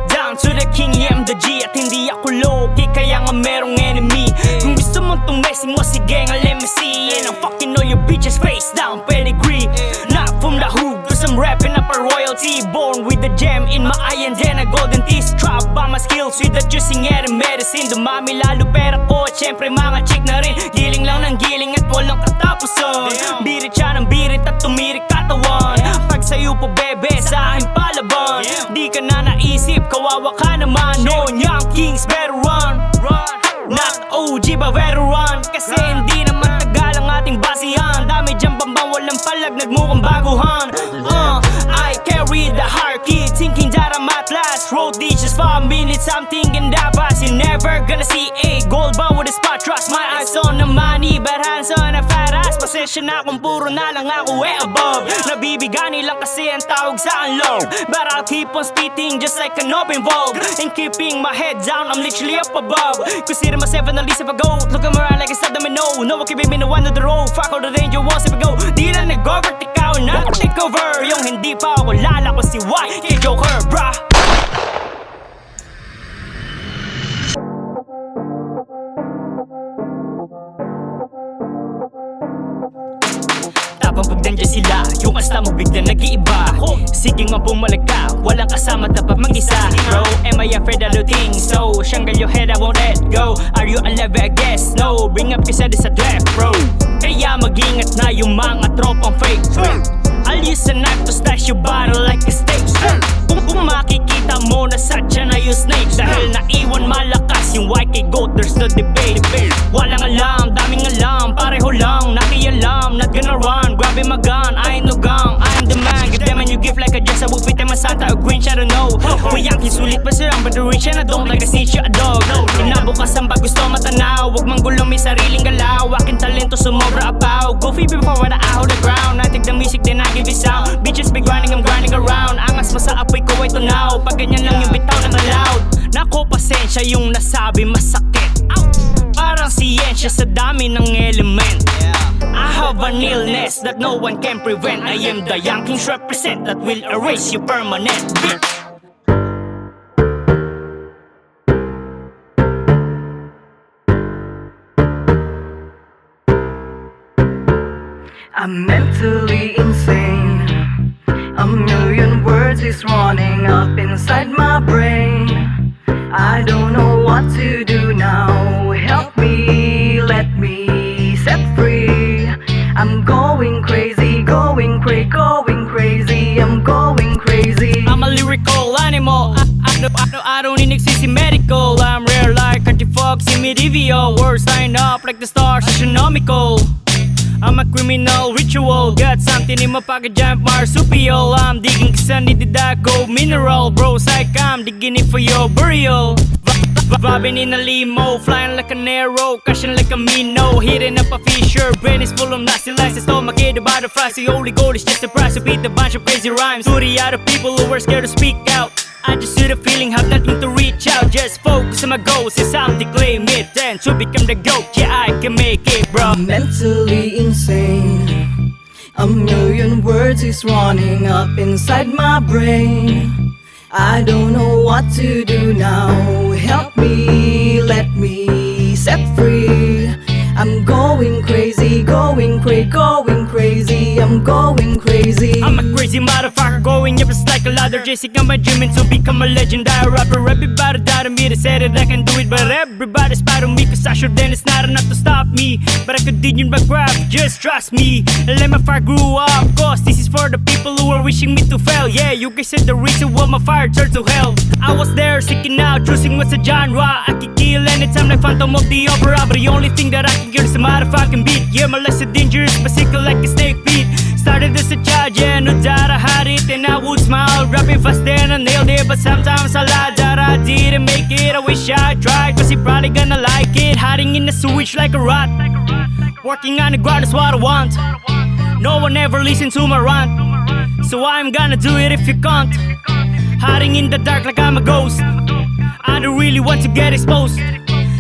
down to the king, I'm the G, at hindi ako low-key, kaya nga merong enemy. Kung gusto mong tumesing mo, sige nga let me see. And I'm fucking all your bitches face down pedigree. Not from the hood, cause I'm rapping up a royalty. Born with the gem in my eye and then a golden teeth. Trap by my skills with the juicing and medicine. Dumami lalo pera ko, at syempre mga chick na rin. Giling lang ng giling at walang katapusan. Birit siya ng birit at tumirik katawan. Pag sa'yo po bebe, sa aking palaban. Di ka na naisip, kawawa ka naman. No, young kings better run. Not OG ba veteran, kasi hindi naman tagal ang ating basihan. Dami dyan bambang walang palag, nagmukhang baguhan. I carry the heart key, thinking that I'm at last. Road ditches 5 minutes, I'm thinking that fast. You're never gonna see a gold bar with a spot. Trust my eyes on the money, but hands on a fat ass. Pasensya na kung puro na lang ako way above. Nabibigani lang kasi ang tawag sa low, but I'll keep on spitting just like an open valve. And keeping my head down, I'm literally up above. Consider myself an Elisa if I go. Look at me around like it's not domino. No one can be me, no one on the road. Fuck all the danger walls if I go. Di na nag-over, ikaw na take over. Yung hindi pa ako lala ko si Y, kay Joker, brah. Tapang pag nandiyan sila, yung kasta mo bigla nag-iiba. Sige nga pumalag ka, walang kasama dapat mag-isa. Bro, am I afraid of looting? So, shangle your head, I won't let go. Are you alive? I guess no. Bring up kasi sa left, bro. Kaya mag-ingat na yung mga tropang fake. I'll use a knife to slash your body like a steak. Kung makikita mo na sadya na yung snake, dahil naiwan malakas yung YK goat, there's no debate. Walang alam, daming alam, pareho lang, nakialam, not gonna run. Grab him a gun, I ain't no gang, I'm the man. Give them a new gift like a dress, I will fit them a Santa or Grinch, I don't know. May Yankee sulit pa silang, but the rich and I don't like a snitch, you a dog. Kinabukasan ba gusto matanaw, huwag manggulong may sariling galaw. Aking talento sumobra apaw, go feed before when I out the ground. I take the music then I give it sound. Bitches be grinding, I'm grinding around. Angas mo sa apoy ko ay tunaw, pag ganyan lang yung bitaw na loud. Nako pasensya yung nasabi masakit. Parang siyensya sa dami ng element. I have an illness that no one can prevent. I am the young kings represent that will erase you permanent, bitch. I'm mentally insane. A million words is running up inside my brain. I don't know what to do now. Help me, let me set free. I'm going crazy, going crazy, going crazy. I'm going crazy. I'm a lyrical animal. I don't need exist in medical. I'm rare like Country Fox in medieval. Words line up like the stars astronomical. I'm a criminal ritual. Got something in my pocket, giant marsupial. I'm digging cause I need the Dago mineral. Bros, I'm digging it for your burial. Vibing in a limo, flying like an arrow, crashing like a minnow, hitting up a fissure. Brain is full of nasty lies, the stomach hit the butterflies. The only goal is just a price to beat a bunch of crazy rhymes. To the other people who are scared to speak out, I just see the feeling, have nothing to reach out. Just focus on my goals, since I'm to claim it, then to become the GOAT, yeah I can make it, bro. I'm mentally insane. A million words is running up inside my brain. I don't know what to do now. Help me, let me set free. I'm going crazy, going crazy, going crazy. I'm going crazy. I'm a crazy motherfucker going up just like a ladder, chasing on my dreaming to become a legendary rapper. Everybody doubted me, they said that I can do it, but everybody spied on me cause I sure then it's not enough to stop me. But I continue my craft, just trust me. Let my fire grow up, cause this is for the people who are wishing me to fail. Yeah, you guys said the reason why my fire turned to hell. I was there seeking out, choosing what's a genre. I can kill anytime like Phantom of the Opera, but the only thing that I can kill is a motherfucking beat. Yeah, my life's so dangerous, but sickle like a snake beat. Started as a child, yeah, no doubt I had it, and I would smile, rapping fast and I nailed it. But sometimes I lied that I didn't make it. I wish I tried, cause you probably gonna like it. Hiding in the sewage like a rat, working on the ground is what I want. No one ever listened to my rant, so I'm gonna do it if you can't. Hiding in the dark like I'm a ghost, I don't really want to get exposed,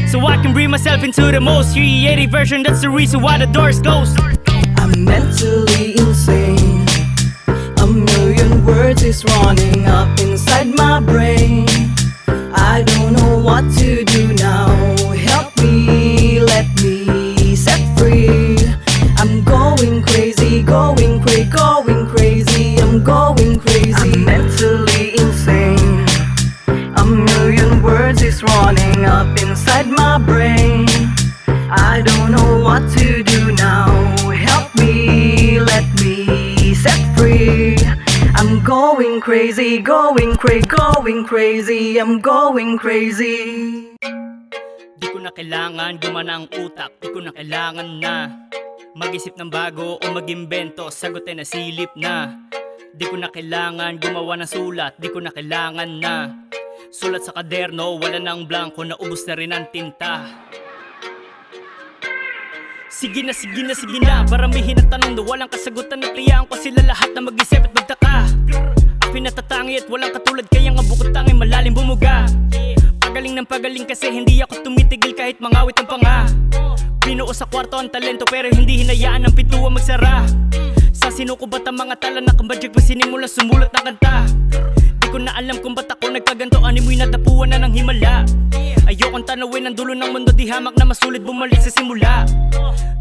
so I can bring myself into the most creative version. That's the reason why the door's closed. I'm mentally insane. A million words is running up inside my brain. I don't know what to do now. Help me, let me set free. I'm going crazy, going crazy, going crazy. I'm going crazy. I'm mentally insane. A million words is running up inside my brain. I don't know what to do now. Help me, let me set free. I'm going crazy, going crazy, going crazy. I'm going crazy. Di ko na kailangan gumana ang utak, di ko na kailangan na Mag-isip ng bago o mag-imbento, sagot ay nasilip na. Di ko na kailangan gumawa ng sulat, di ko na kailangan na sulat sa kaderno, wala nang blanco, naubos na rin ang tinta. Sige na, sige na, sige na, paramihin ang tanong na walang kasagutan, at liyaan ko sila lahat na mag-isip at magtaka. Ako'y natatangi at walang katulad, kaya nga bukod tanging malalim bumuga. Pagaling ng pagaling kasi hindi ako tumitigil kahit mangawit ang panga. Binuo sa kwarto ang talento pero hindi hinayaan ng pintuan magsara. Sa sinukubat ang mga tala na kambadyak pa sinimula sumulat ng kanta. Di ko na alam kung ba't ako nagkaganto, animoy natapuan na ng himala. Ayokong tanawin ang dulo ng mundo, di hamak na masulit bumalik sa simula.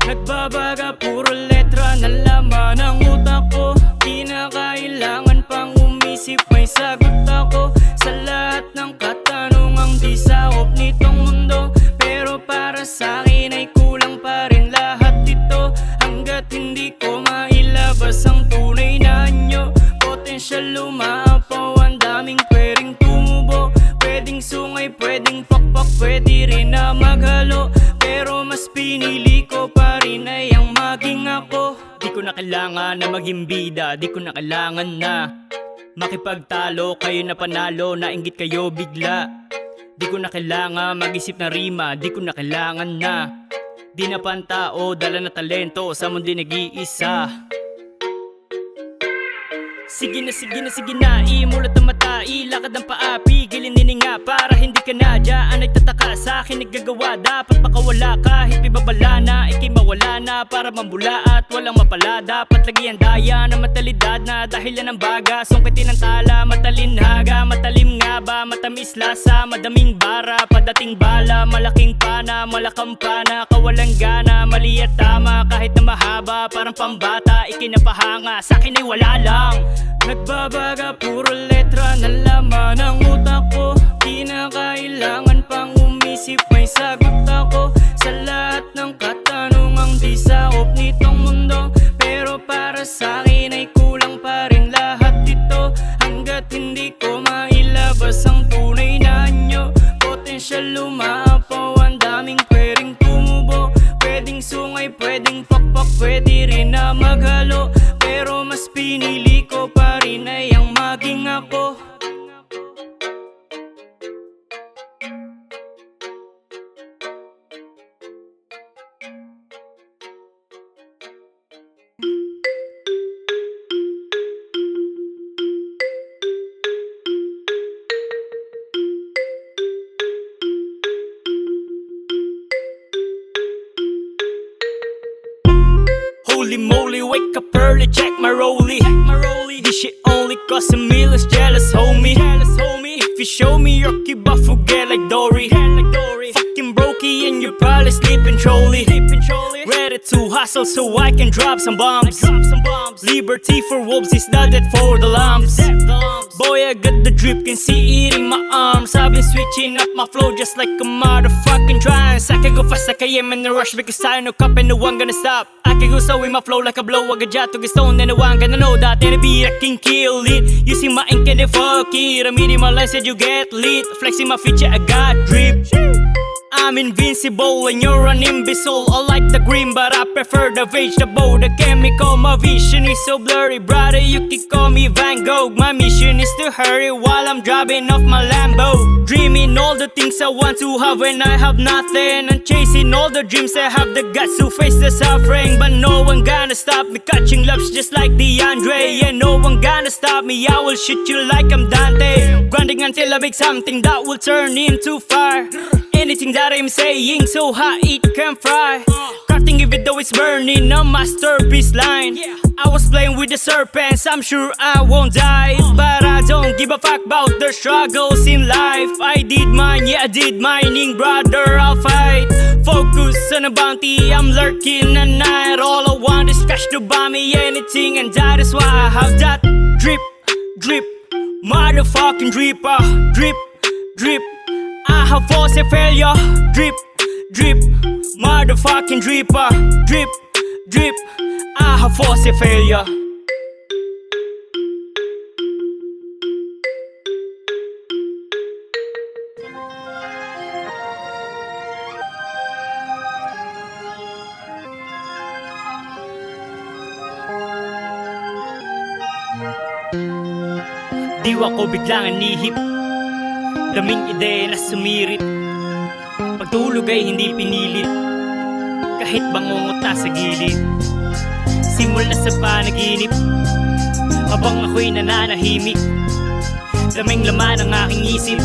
Nagbabaga puro letra na laman ng utak ko. Di na kailangan pang umisip, may sagot ako sa lahat ng katanungang di sakop nitong mundo. Pero para sa akin ay kulang pa rin lahat ito, hanggat hindi ko mailabas ang tunay na anyo. Potensyal lumaapaw, ang daming pwedeng tumubo, pwedeng sungay, pwedeng pakpak, pwede rin na maghalo. Pero mas pinili ko pa rin ay ang maging ako. Di ko na kailangan na maging bida, di ko na kailangan na makipagtalo, kayo na panalo, nainggit kayo bigla. Di ko na kailangan mag-isip na rima, di ko na kailangan na di na pantao, dala na talento sa mundo nag-iisa. Sige na, sige na, sige na, imulat ang mata, ilakad ang paa, pigilin nininga para hindi ka na dyan nagtataka sa akin naggagawa. Dapat makawala kahit bibabala na, ikay mawala na para mambula at walang mapala. Dapat lagi ang daya na matalidad na dahilan ng baga, sungkitin ang tala, matalinhaga, matalim nga ba, matamis lasa, madaming bara, padating bala, malaking pana, malakampana, kawalang gana, mali at tama, kahit na mahaba, parang pambata, ikinapahanga, sa akin ay wala lang. Nagbabaga puro letra na laman ng utak ko. Di na kailangan pang umisip, may sagot ako sa lahat ng katanungang di sakop nitong mundo. Pero para sa akin ay kulang pa rin lahat ito, hanggat hindi ko mailabas ang tunay na anyo. Potensyal lumaapaw, ang daming pwedeng tumubo, pwedeng sungay, pwedeng pakpak, pwede rin na maghalo. Pero mas pinili ko pa rin ay ang maging ako. Holy moly, wake up early, check my rollie. This shit only cost a million, jealous homie. If you show me your kiba, forget like Dory. Fucking brokey and you probably sleeping trolley. Ready to hustle so I can drop some bombs. Liberty for wolves is not that for the lambs. Boy, I got the drip, can see it in my arms. I've been switching up my flow just like a motherfucking trance. I can go fast like I am in a rush because I know cup and no one gonna stop. I can go so with my flow like a blow, I got jet to get stoned and no one gonna know that. And be I can kill it, using my ink and the fuck it. I'm minimalist and you get lit, flexing my feature, I got drip. I'm invincible and you're an imbecile. I like the green but I prefer the vegetable. The chemical, my vision is so blurry. Brother, you can call me Van Gogh. My mission is to hurry while I'm driving off my Lambo. Dreaming all the things I want to have when I have nothing, and chasing all the dreams I have the guts to face the suffering. But no one gonna stop me catching loves just like DeAndre. Yeah, no one gonna stop me, I will shoot you like I'm Dante. Grinding until I make something that will turn into fire. Anything that I'm saying so hot it can fry. Crafting even though it's burning, a masterpiece line. I was playing with the serpents, I'm sure I won't die. But I don't give a fuck about the struggles in life. I did mine, yeah I did mining, brother I'll fight. Focus on a bounty, I'm lurking at night. All I want is cash to buy me anything, and that is why I have that drip, drip, motherfucking dripper, drip, drip. I have forced a failure, drip, drip, motherfucking dripper, drip, drip. I have forced a failure. Diwa ko biglang anihip, daming ideya na sumirit. Pagtulog ay hindi pinilit, kahit bangungot na sa gilid. Simula sa panaginip, habang ako'y nananahimik. Daming laman ang aking isip,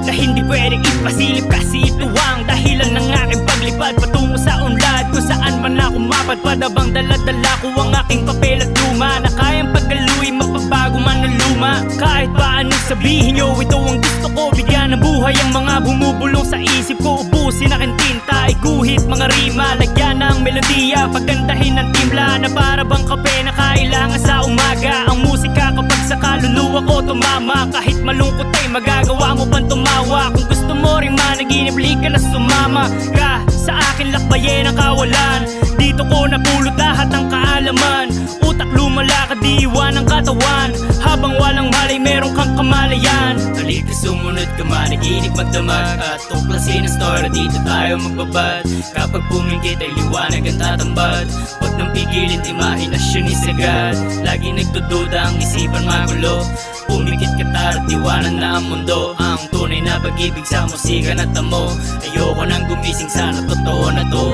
na hindi pwedeng ipasilip. Kasi ito ang dahilan ng aking paglipad patungo sa unlad, kung saan man ako mapadpad. Habang dala-dala ko ang aking papel at luma, na kayang pagkaluin, mapabago man ang luma. Kahit pa anong sabihin nyo, ito ang gusto ko. Bigyan ng buhay ang mga bumubulong sa isip ko. Ubusin aking tinta, iguhit mga rima, lagyan ng melodiya, pagandahin ng timpla, na para bang kape na kailangan sa umaga. Ang musika kapag sa kaluluwa ko tumama, kahit malungkot ay magagawa mo pang tumawa. Kung gusto mo rin managinip, ka na sumama ka sa akin, lakbayin ang kawalan. Dito ko napulot lahat ng kaalaman. Utak lumalakad, diiwan ng katawan, habang walang malay meron kang kamalayan. Halika sumunod ka, managinip magdamag, at tuklasin ang story, dito tayo magbabad. Kapag pumingkit ay liwanag ang tatambad, huwag nang pigilin, imahinasyon isagad. Lagi nagdududa ang isipan magulo, pumikit ka tara't iwanan na ang mundo. Ang tunay na pag-ibig sa musika na tamo, ayoko nang gumising, sana totoo na to.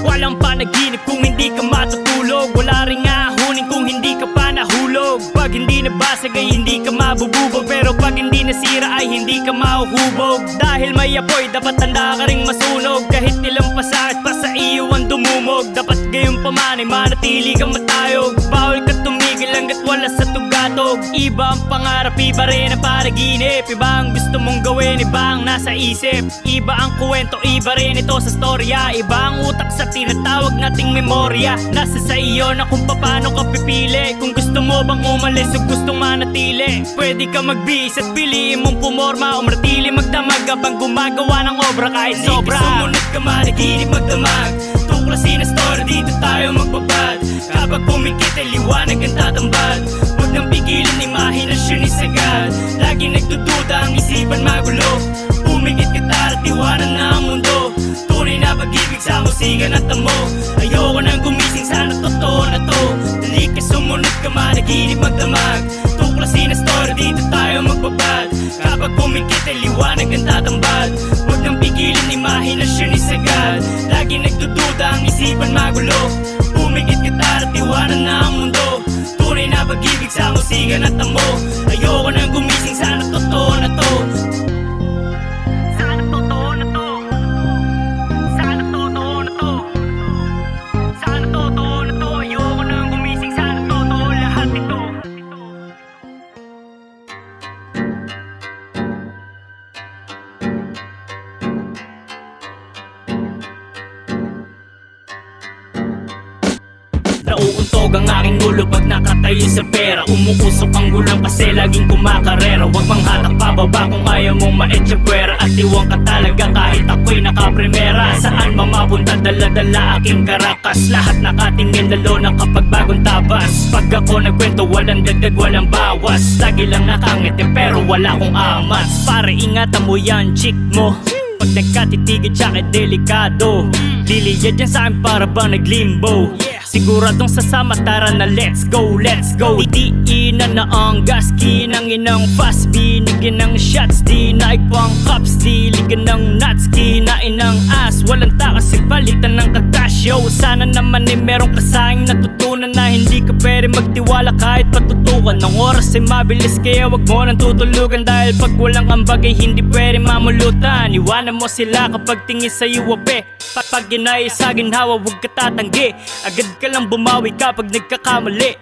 Walang panaginip kung hindi ka matutulog, wala ring ahunin kung hindi ka pa nahulog. Pag hindi nabasag ay hindi ka mabububog, pero pag hindi nasira ay hindi ka mahuhubog. Dahil may apoy, dapat handa ka ring masunog, kahit ilang pasakit pa sa iyo ang dumumog. Dapat gayon pa man ay manatili kang matayog, bawal ka tumigil hanggat wala sa tugatog. Iba ang pangarap, iba rin ang panaginip, iba ang gusto mong gawin, iba ang nasa isip. Iba ang kwento, iba rin ito sa storya, iba ang utak sa tinatawag nating memorya. Nasa sa iyo na kung paano ka pipili, kung gusto mo bang umalis o gustong manatili. Pwede ka magbihis at piliin mong pumorma o martili magdamag habang gumagawa ng obra kahit sobra. Sumunod ka, managinip magdamag, tuklasin ang story, dito tayo magbabad. Kapag pumikit ay liwanag ang tatambad, huwag nang pigilin, imahinasyon isagad. Lagi nagdududa ang isipan magulo, pumikit ka tara't iwanan na ang mundo. Tunay na pag-ibig sa musika na tamo, ayoko nang gumising, sana totoo na to. Dali ka sumunod ka, managinip magdamag, tuklasin ang story, dito tayo magbabad. Kapag pumikit ay liwanag ang tatambad, huwag nang pigilin, imahinasyon isagad. Lagi nagdududa ang isipan magulo, pumikit ka tara't iwanan na ang mundo. Tunay na pag-ibig sa musika na tamo, ayoko nang gumising, sana totoo na to. Sana totoo na to. Sana totoo na to. Sana totoo na to. Ayoko nang gumising, sana totoo lahat ito. Nauuntog ang aking ulo pag nakatayo sa pera, umuusok ang gulang kasi laging kumakarera. Huwag mang hatak pababa kung ayaw mong maetsapuera, at iwan ka talaga kahit ako'y nakaprimera. Saan mamapunta, dala-dala aking karakas, lahat nakatingin lalo na kapag bagong tabas. Pag ako nagkwento, walang dagdag, walang bawas, lagi lang nakangiti pero wala kong amas. Pare ingatan mo yan, chick mo, pag nagkatitigit siya kay delikado. Liliya dyan sa akin para bang naglimbo, siguradong sasama, tara na let's go, let's go. Idiinan na ang gas, kinangin ng fast, binigyan ng shots, di naik pang cups, diligan ng nuts, kinain ng ass. Walang takas, palitan ng katasyo. Sana naman ay merong kasayang natutunan, na hindi ka pwede magtiwala kahit patutukan. Ng oras ay mabilis, kaya wag mo nang tutulugan, dahil pag walang ambag ay hindi pwede mamulutan. Iwanan mo sila kapag tingin sa'yo wape, pag ginaya sa ginhawa huwag ka tatanggi, agad ka lang bumawi kapag nagkakamali.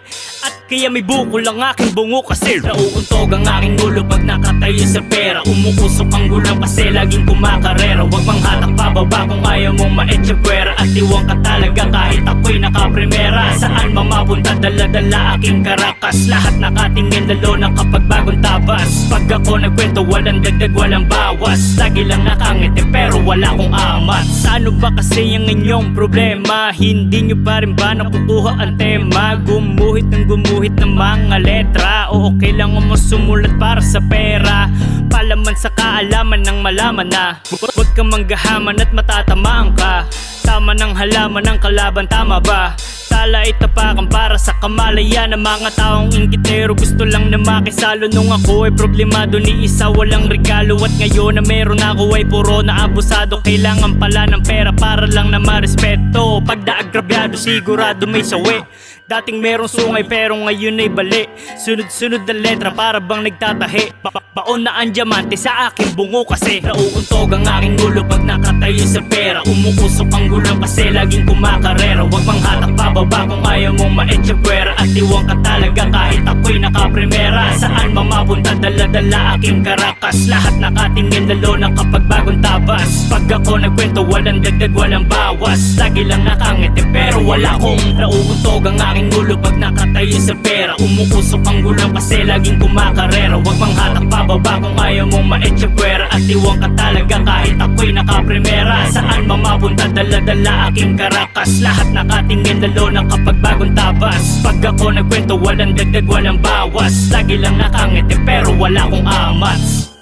At kaya may buko lang aking bungo kasi nauuntog ang aking ulo pag nakatayo sa pera, umuusok ang gulang kasi laging kumakarera. Huwag mang hatak pababa kung ayaw mong maetsapuera, at iwan ka talaga kahit ako'y nakaprimera. Saan mamapunta, dala-dala aking karakas, lahat nakatingin lalo na kapag bagong tabas. Pag ako nagkwento, walang dagdag, walang bawas, lagi lang nakangiti pero wala akong amat. Ano ba kasi yung inyong problema? Hindi nyo pa rin ba nakukuha ang tema? Gumuhit ng mga letra, o okay lang mo sumulat para sa pera. Palaman sa kaalaman ng malaman na huwag kang manggahaman at matatamaan ka. Tama ng halaman ng kalaban, tama ba? Tala ay tapakan para sa kamalayan ng mga taong inggitero. Gusto lang na makisalo nung ako ay problemado ni isa, walang regalo. At ngayon na meron ako ay puro na abusado. Kailangan pala ng pera para lang na marespeto. Pag naagrabyado sigurado may sawi. Dating merong sungay pero ngayon ay bali. Sunod-sunod na letra para bang nagtatahi. Baon na ang diamante sa aking bungo kasi nauuntog ang aking ulo pag nakatayo sa pera. Umuusok ang gulang kasi laging kumakarera. Huwag mang hatak pababa kung ayaw mong maetsyapwera. At iwan ka talaga kahit ako'y nakaprimera. Saan mamapunta dala-dala aking karakas. Lahat nakatingin lalo na kapag bagong tabas. Pag ako nagkwento walang dagdag walang bawas. Lagi lang nakangiti pero wala kong nauuntog ang aking ulo pag nakatayo sa pera. Umuusok ang gulang kasi laging kumakarera. Huwag mang hatak pababa kung ayaw mong maetsyapwera. At iwan ka talaga kahit ako'y nakaprimera. Saan mamapunta dala-dala aking karakas. Lahat nakatingin lalo na kapag bagong tabas. Pag ako nagkwento walang dagdag walang bawas. Lagi lang nakangiti pero wala akong amat.